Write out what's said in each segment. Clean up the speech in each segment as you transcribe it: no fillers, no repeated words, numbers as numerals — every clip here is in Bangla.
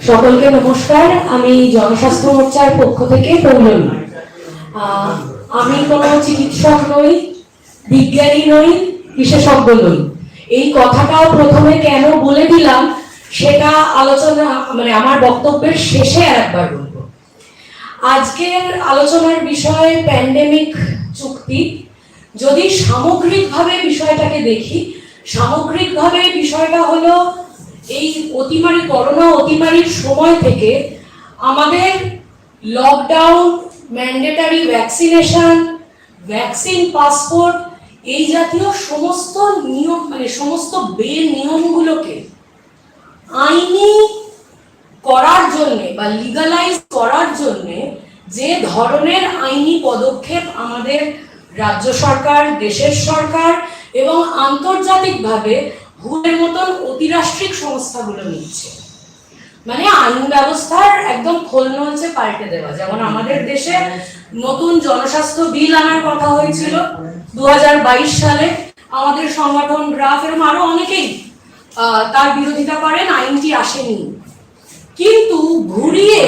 সকলকে নমস্কার। আমি জনস্বাস্থ্য মোর্চার পক্ষ থেকে পৌলমী। আমি কোনো চিকিৎসক নই, বিজ্ঞানী নই, বিশেষজ্ঞ নই। এই কথাটাও প্রথমে কেন বলে দিলাম সেটা আলোচনা আমার বক্তব্যের শেষে একবার বলবো। আজকের আলোচনার বিষয় প্যান্ডেমিক চুক্তি। যদি সামগ্রিকভাবে বিষয়টাকে দেখি, সামগ্রিকভাবে বিষয়টা হলো এই অতিমারি, করোনা অতিমারির সময় থেকে আমাদের lockdown, mandatory vaccination, vaccine passport, এই জাতীয় সমস্ত নিয়ম সমস্ত নিয়মগুলোকে আইনি করার জন্য বা লিগালাইজ করার জন্য যে ধরনের আইনি পদক্ষেপ আমাদের রাজ্য সরকার, দেশের সরকার এবং আন্তর্জাতিকভাবে হুয়ের মতন অতিরাষ্ট্রিক সংস্থাগুলো নিচ্ছে, আইন ব্যবস্থার একদম খোলনলচে পাল্টে দেওয়া। যেমন আমাদের দেশে নতুন জনস্বাস্থ্য বিল আনার কথা হয়েছিল 2022 সালে, আমাদের সংগঠন গ্রাফ এরকম আরো অনেকেই তার বিরোধিতা করেন, আইনটি আসেনি। কিন্তু ঘুরিয়ে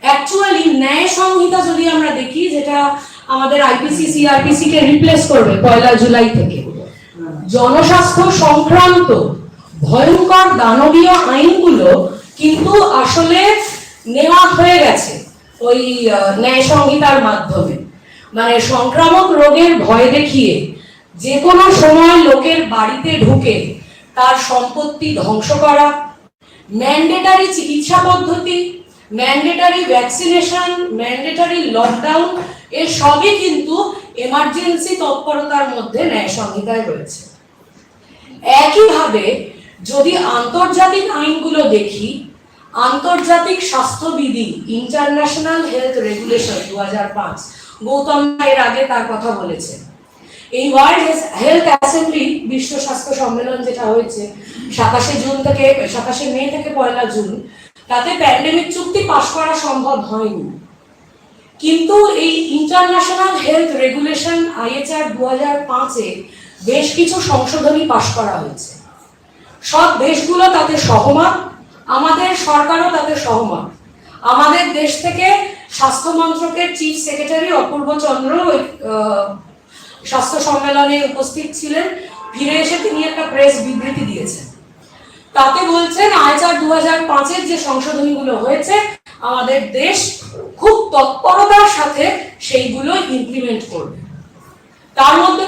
অ্যাকচুয়ালি ন্যায় সংহিতা যদি আমরা দেখি, যেটা আমাদের আইপিসি সিআরপিসি কে রিপ্লেস করবে 1 জুলাই থেকে, জনস্বাস্থ্য সংক্রান্ত ভয়ঙ্কর দানবীয় আইনগুলো কিন্তু আসলে নেওয়া হয়ে গেছে ওই ন্যায় সংহিতার মাধ্যমে। সংক্রামক রোগের ভয় দেখিয়ে যে কোনো সময় লোকের বাড়িতে ঢুকে তার সম্পত্তি ধ্বংস করা, ম্যান্ডেটারি চিকিৎসা পদ্ধতি, ম্যান্ডেটারি ভ্যাকসিনেশন, ম্যান্ডেটারি লকডাউন, এর সবই কিন্তু এমার্জেন্সি তৎপরতার মধ্যে ন্যায় সংহিতায় রয়েছে। একইভাবে যদি আন্তর্জাতিক আইনগুলো দেখি, আন্তর্জাতিক স্বাস্থ্যবিধি, ইন্টারন্যাশনাল হেলথ রেগুলেশন 2005, গৌতম এর আগে তার কথা বলেছে। এই ওয়ার্ল্ড হেলথ অ্যাসেম্বলি, বিশ্ব স্বাস্থ্য সম্মেলন যেটা হয়েছে 27 মে থেকে 1 জুন, তাতে প্যান্ডেমিক চুক্তি পাশ করা সম্ভব হয়নি। কিন্তু এই ইন্টারন্যাশনাল হেলথ রেগুলেশন IHR 2005-এ বেশ কিছু সংশোধনী পাশ করা হয়েছে। সব দেশগুলো তাতে সহমত, আমাদের সরকারও তাতে সহমত। আমাদের দেশ থেকে স্বাস্থ্য মন্ত্রকের চিফ সেক্রেটারি অপূর্ব চন্দ্র স্বাস্থ্য সম্মেলনে উপস্থিত ছিলেন। ফিরে এসে তিনি একটা প্রেস বিবৃতি দিয়েছেন, তাতে বলছেন IHR 2005-এর যে সংশোধনীগুলো হয়েছে আমাদের দেশ খুব তৎপরতার সাথে সেইগুলো ইমপ্লিমেন্ট করবে। তার মধ্যে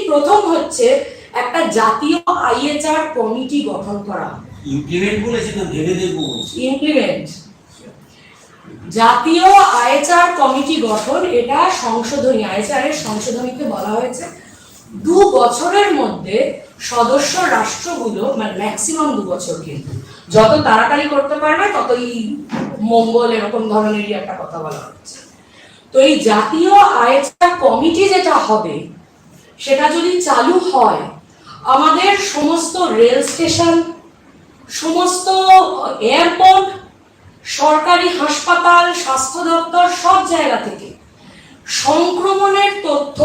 প্রথম হচ্ছে একটা জাতীয় IHR কমিটি গঠন করা। ইমপ্লিমেন্ট জাতীয় IHR কমিটি গঠন, এটা সংশোধনী, IHR এর সংশোধনীতে বলা হয়েছে 2 বছরের মধ্যে সদস্য রাষ্ট্রগুলো, ম্যাক্সিমাম 2 বছর, কিন্তু যত তাড়াতাড়ি করতে পারবে ততই মঙ্গল, এরকম ধরনেরই একটা কথা বলা হচ্ছে। তো এই জাতীয় IHR কমিটি যেটা হবে, সেটা যদি চালু হয়, আমাদের সমস্ত রেল স্টেশন, সমস্ত এয়ারপোর্ট, সরকারি হাসপাতাল, স্বাস্থ্য দপ্তর, সব জায়গা থেকে সংক্রমণের তথ্য,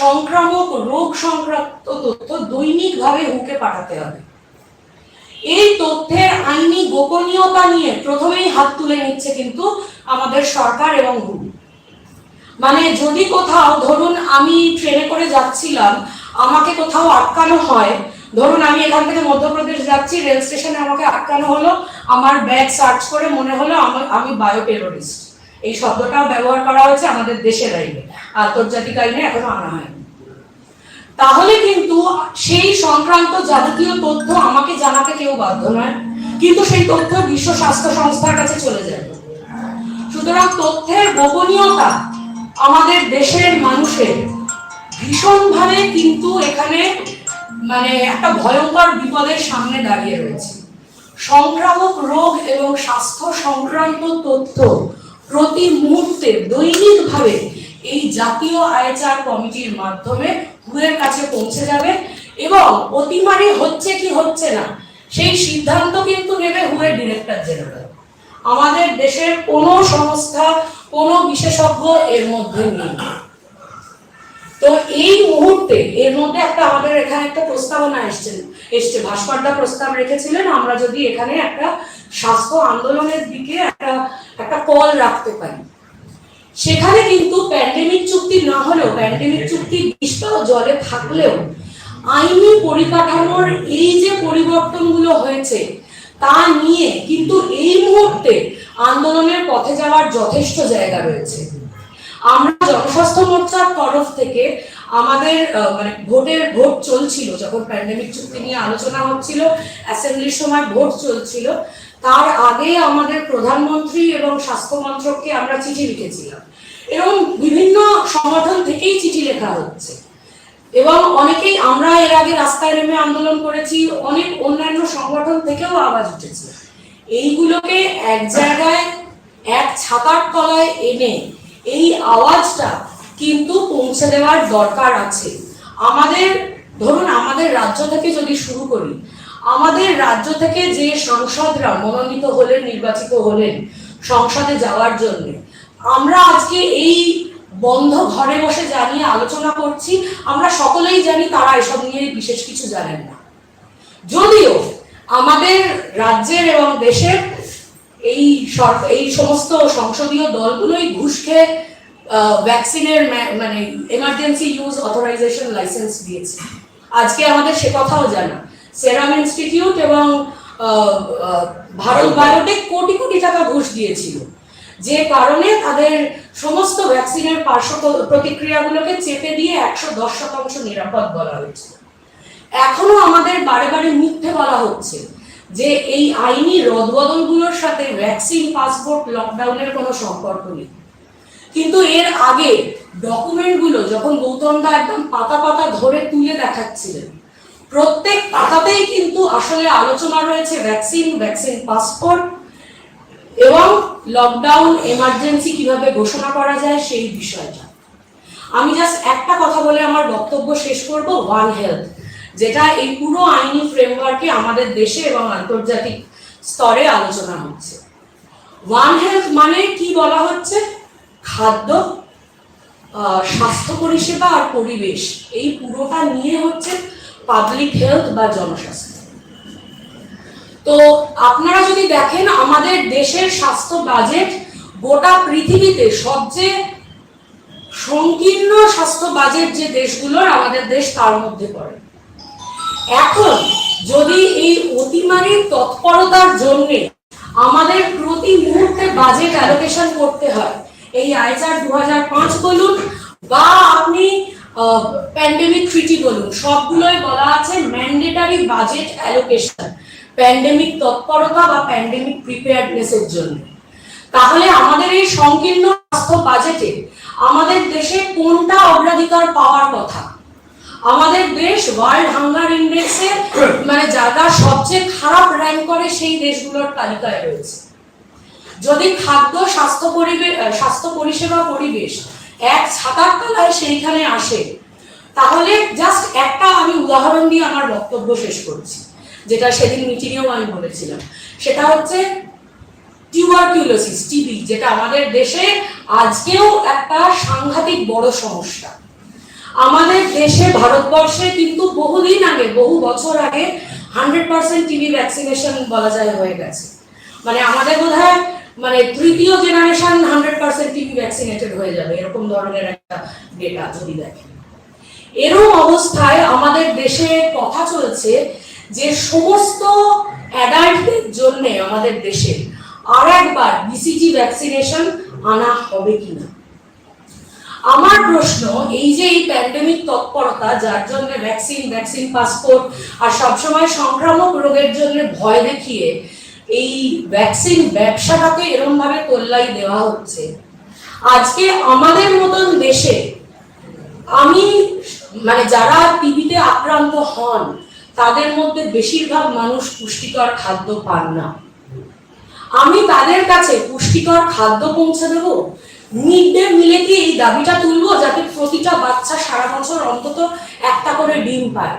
সংক্রামক রোগ সংক্রান্ত তথ্য দৈনিকভাবে হুকে পাঠাতে হবে। এই তথ্যের আইনি গোপনীয়তা নিয়ে প্রথমেই হাত তুলে নিচ্ছে কিন্তু আমাদের সরকার এবং হু। যদি কোথাও, ধরুন আমি ট্রেনে করে যাচ্ছিলাম, আমাকে কোথাও আটকানো হয়, ধরুন আমি এখান থেকে মধ্যপ্রদেশ যাচ্ছি, রেল স্টেশনে আমাকে আটকানো হলো, আমার ব্যাগ সার্চ করে মনে হলো আমি বায়োটেররিস্ট, এই শব্দটাও ব্যবহার করা হয়েছে আমাদের দেশের আইনে, আন্তর্জাতিক আইনে এখনো আনা হয়নি। তাহলে কিন্তু সেই সংক্রান্ত যাবতীয় তথ্য আমাকে জানাতে কেউ বাধ্য নয়, কিন্তু সেই তথ্য বিশ্ব স্বাস্থ্য সংস্থার কাছে চলে যাবে। সুতরাং তথ্যের গোপনীয়তা আমাদের দেশের মানুষের ভীষণভাবে কিন্তু এখানে একটা ভয়ঙ্কর বিপদের সামনে দাঁড়িয়ে রয়েছে। সংক্রামক রোগ এবং স্বাস্থ্য সংক্রান্ত তথ্য প্রতি মুহূর্তে দৈনিকভাবে এই জাতীয় IHR কমিটির মাধ্যমে হুয়ের কাছে পৌঁছে যাবে, এবং অতিমারি হচ্ছে কি হচ্ছে না সেই সিদ্ধান্ত কিন্তু নেবে হুয়ের ডিরেক্টর জেনারেল। আমাদের দেশের কোনো সংস্থা, কোনো বিশেষজ্ঞ এর মধ্যে নেই। তো এই মুহূর্তে এর মধ্যে একটা আমাদের এখানে একটা প্রস্তাবনা এসছে ভাস্করদা প্রস্তাব রেখেছিলেন, আমরা যদি এখানে একটা স্বাস্থ্য আন্দোলনের দিকে একটা কল রাখতে পারি। সেখানে কিন্তু প্যান্ডেমিক চুক্তি না হলেও, প্যান্ডেমিক চুক্তি বিষটাও জলে থাকলেও আইনি পরিকাঠামোর এই যে পরিবর্তনগুলো হয়েছে তা নিয়ে কিন্তু এই মুহূর্তে আন্দোলনের পথে যাওয়ার যথেষ্ট জায়গা রয়েছে। আমরা জনস্বাস্থ্য মোর্চার তরফ থেকে আমাদের মানে ভোট চলছিল, যখন প্যান্ডেমিক চুক্তি নিয়ে আলোচনা হচ্ছিল, অ্যাসেম্বলির সময় ভোট চলছিল, তার আগে আমাদের প্রধানমন্ত্রী এবং স্বাস্থ্য মন্ত্রককে আমরা চিঠি লিখেছিলাম, এবং বিভিন্ন সংগঠন থেকেই চিঠি লেখা হচ্ছে, এবং অনেকেই আমরা এর আগে রাস্তায় নেমে আন্দোলন করেছি, অনেক অন্যান্য সংগঠন থেকেও আওয়াজ উঠেছে। এইগুলোকে এক জায়গায় এক ছাতার তলায় এনে এই আওয়াজটা কিন্তু পৌঁছে দেওয়ার দরকার আছে। আমাদের ধরুন আমাদের রাজ্য থেকে যদি শুরু করি, আমাদের রাজ্য থেকে যে সাংসদরা মনোনীত হলেন, নির্বাচিত হলেন সংসদে যাওয়ার জন্য, আমরা আজকে এই বন্ধ ঘরে বসে জানিয়ে আলোচনা করছি, আমরা সকলেই জানি তারা এসব নিয়ে বিশেষ কিছু জানেন না। যদিও আমাদের রাজ্যের এবং দেশের এই সমস্ত সংসদীয় দলগুলোই ঘুষ খেয়ে ভ্যাকসিনের মানে এমার্জেন্সি ইউজ অথরাইজেশন লাইসেন্স দিয়েছে। আজকে আমাদের সে কথাও জানা, সেরাম ইনস্টিটিউট এবং ভারত বায়োটেক কোটি কোটি টাকা ঘুষ দিয়েছিল, যে কারণে তাদের সমস্ত ভ্যাকসিনের পার্শ্ব প্রতিক্রিয়াগুলোকে চেপে দিয়ে 110% নিরাপদ বলা হয়েছে। এখনো আমাদের বারে বারে মিথ্যে বলা হচ্ছে যে এই আইনি রদবদলগুলোর সাথে ভ্যাকসিন পাসপোর্ট লকডাউনের কোনো সম্পর্ক নেই। কিন্তু এর আগে ডকুমেন্টগুলো যখন গৌতম দা একদম পাতা পাতা ধরে তুলে দেখাচ্ছিলেন, প্রত্যেক পাতাতেই কিন্তু আসলে আলোচনা রয়েছে ভ্যাকসিন পাসপোর্ট এবং লকডাউন এমার্জেন্সি কিভাবে ঘোষণা করা যায় সেই বিষয়টা। আমি জাস্ট একটা কথা বলে আমার বক্তব্য শেষ করব, ওয়ান হেলথ, যেটা এই পুরো আইনি ফ্রেমওয়ার্কে আমাদের দেশে এবং আন্তর্জাতিক স্তরে আলোচনা হচ্ছে। ওয়ান হেলথ মানে কি বলা হচ্ছে? খাদ্য, স্বাস্থ্য পরিষেবা আর পরিবেশ, এই পুরোটা নিয়ে হচ্ছে পাবলিক হেলথ বা জনস্বাস্থ্য। তো আপনারা যদি দেখেন আমাদের দেশের স্বাস্থ্য বাজেট গোটা পৃথিবীতে সবচেয়ে সংকীর্ণ স্বাস্থ্য বাজেট যে দেশগুলোর, আমাদের দেশ তার মধ্যে পড়ে। এখন যদি এই অতিমারির তৎপরতার জন্য আমাদের প্রতি মুহূর্তে বাজেট অ্যালোকেশন করতে হয়, এই আইচার 2005 বলুন বা আপনি প্যান্ডেমিক ট্রিটি বলুন, সবগুলোই বলা আছে ম্যান্ডেটারি বাজেট অ্যালোকেশন প্যান্ডেমিক তৎপরতা বা প্যান্ডেমিক প্রিপেয়ারনেসের জন্য। তাহলে আমাদের এই সংকীর্ণ স্বাস্থ্য বাজেটে আমাদের দেশে কোনটা অগ্রাধিকার পাওয়ার কথা? আমাদের দেশ ওয়ার্ল্ড হাঙ্গার ইন্ডেক্সে মানে জায়গা সবচেয়ে খারাপ র্যাঙ্ক করে সেই দেশগুলোর তালিকায় রয়েছে। যদি খাদ্য, স্বাস্থ্য পরিষেবা, পরিবেশ এক ছাতার তলায় সেইখানে আসে, তাহলে জাস্ট একটা আমি উদাহরণ দিয়ে আমার বক্তব্য শেষ করছি, যেটা সেদিন মিটিংয়েও আমি বলেছিলাম। সেটা হচ্ছে টিউবারকিউলোসিস, টিবি, যেটা আমাদের দেশে আজকেও একটা সাংঘাতিক বড় সমস্যা। আমাদের দেশে, ভারতবর্ষে কিন্তু বহুদিন আগে, বহু বছর আগে 100% টিবি ভ্যাকসিনেশন বলা যায় হয়ে গেছে। মানে আমাদের বোধহয় মানে তৃতীয় জেনারেশন 100% টিবি ভ্যাকসিনেটেড হয়ে যাবে, এরকম ধরনের একটা ডেটা যদি দেখেন। এরকম অবস্থায় আমাদের দেশে কথা চলছে যে সমস্ত অ্যাডাল্টদের জন্য আমাদের দেশে আর একবার বিসিজি ভ্যাকসিনেশন আনা হবে কিনা। আমার প্রশ্ন, এই যে এই প্যান্ডেমিক তৎপরতা, যার জন্য ভ্যাকসিন পাসপোর্ট আর সবসময় সংক্রামক রোগের জন্য ভয় দেখিয়ে এই ভ্যাকসিন ব্যবসাটাকে এরকম ভাবে তোল্লাই দেওয়া হচ্ছে, আজকে আমাদের মতন দেশে আমি মানে যারা টিবিতে আক্রান্ত হন তাদের মধ্যে বেশিরভাগ মানুষ পুষ্টিকর খাদ্য পান না। আমি তাদের কাছে পুষ্টিকর খাদ্য পৌঁছে দেবো, মিড ডে মিলে কি এই দাবিটা তুলবো যাতে প্রতিটা বাচ্চা সারা বছর অন্তত একটা করে ডিম পায়?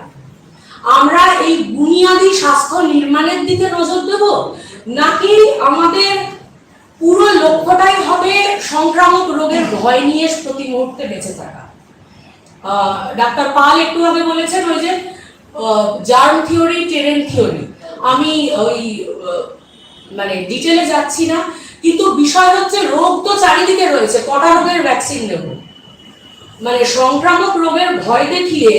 আমরা এই বুনিয়াদী স্বাস্থ্য নির্মাণের দিকে নজর দেব, নাকি আমাদের পুরো লক্ষ্যটাই হবে সংক্রামক রোগের ভয় নিয়ে প্রতি মুহূর্তে বেঁচে থাকা? ডাক্তার পাল একটু আগে বলেছেন ওই যে জার্ম থিওরি, টেরেন থিওরি, আমি ওই মানে ডিটেলে যাচ্ছি না, কিন্তু বিষয় হচ্ছে রোগ তো চারিদিকে রয়েছে, কটা রোগের ভ্যাকসিন দেব? মানে সংক্রামক রোগের ভয় দেখিয়ে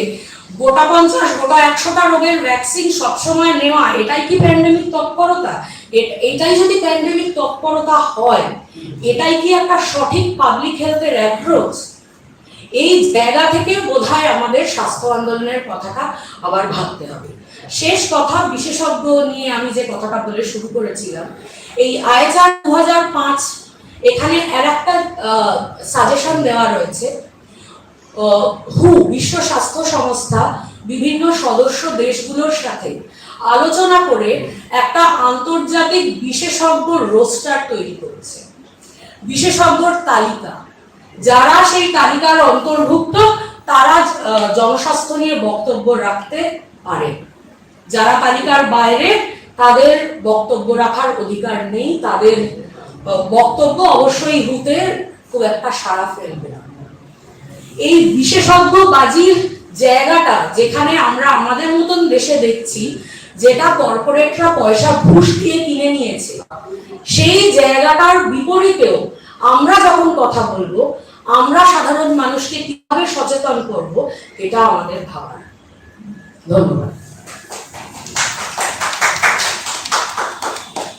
গোটা 50 গোটা 100টা রোগের ভ্যাকসিন সবসময় নেওয়া, এটাই কি প্যান্ডেমিক তৎপরতা? এটাই যদি প্যান্ডেমিক তৎপরতা হয়, এটাই কি একটা সঠিক পাবলিক হেলথের অ্যাপ্রোচ? এই জায়গা থেকে বোধহয় আমাদের স্বাস্থ্য আন্দোলনের কথাটা আবার ভাবতে হবে। শেষ কথা, বিশেষজ্ঞ নিয়ে আমি যে কথাটা বলে শুরু করেছিলাম, এই আইএচআর 2005 এখানে আর একটা সাজেশন দেওয়া রয়েছে। বিশ্ব স্বাস্থ্য সংস্থা বিভিন্ন সদস্য দেশগুলোর সাথে আলোচনা করে একটা আন্তর্জাতিক বিশেষজ্ঞ রোস্টার তৈরি করেছে, বিশেষজ্ঞর তালিকা। যারা সেই তালিকার অন্তর্ভুক্ত তারা জনস্বাস্থ্য নিয়ে বক্তব্য রাখতে পারে, যারা তালিকার বাইরে তাদের বক্তব্য রাখার অধিকার নেই, তাদের বক্তব্য অবশ্যই হুতে খুব একটা সাড়া ফেলবে না। এই বিশেষজ্ঞ বাজির জায়গাটা যেখানে আমরা আমাদের মতন দেশে দেখছি, যেটা কর্পোরেটরা পয়সা ঘুষ দিয়ে কিনে নিয়েছে, সেই জায়গাটার বিপরীতেও আমরা যখন কথা বলবো, আমরা সাধারণ মানুষকে কিভাবে সচেতন করব, এটা আমাদের ভাবার। ধন্যবাদ।